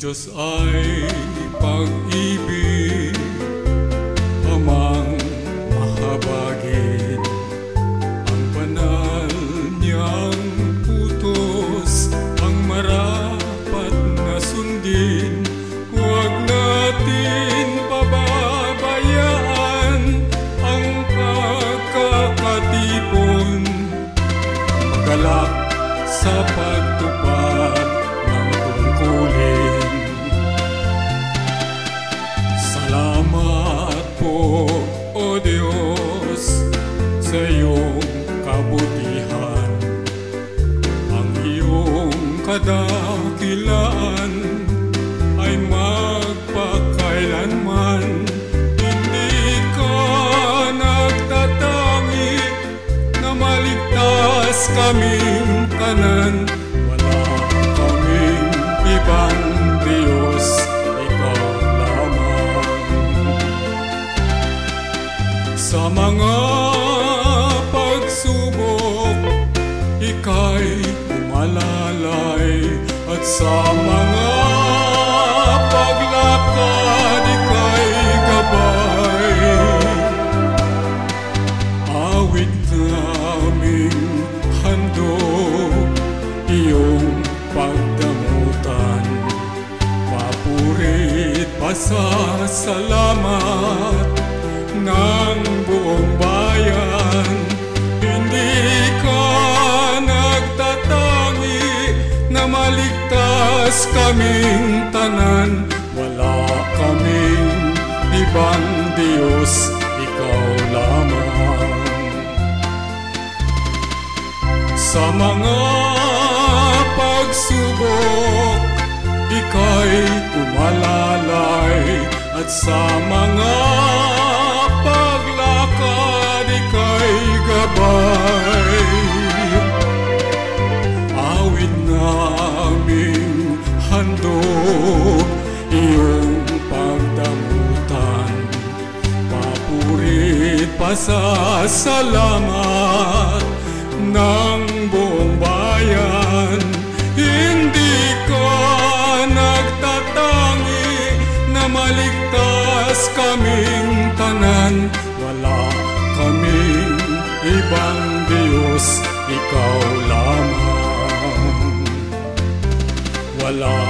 Diyos ay pag-ibig, Amang mahabagin. Ang banal niyang utos, ang marapat na sundin. Huwag natin pababayaan ang pagkakatipon, magalak sa pagtupad ng tungkulin. Salamat po, O Diyos, sa iyong kabutihan. Ang iyong kadakilaan ay magpakailanman. Hindi ka nagtatangi na maligtas kaming tanan. Wala kaming ibang Diyos, ikaw lamang. Sa mga pagsubok, ika'y umalalay, at sa mga paglakad, ika'y gabay. Awit naming handog, iyong pagdamutan. Papurit pasasalamat ng buong bayan. Hindi ka nagtatangi na maligtas kaming tanan. Wala kaming ibang Diyos, ikaw lamang. Sa mga pagsubok, ika'y umalalay, at sa mga paglakad, ika'y gabay. Awit naming handog, iyong pagdamutan. Papurit pasasalamat ng buong bayan. Hindi ka nagtatangi na maligtas kaming tanan. Wala kaming ibang Diyos, ikaw lamang. Wala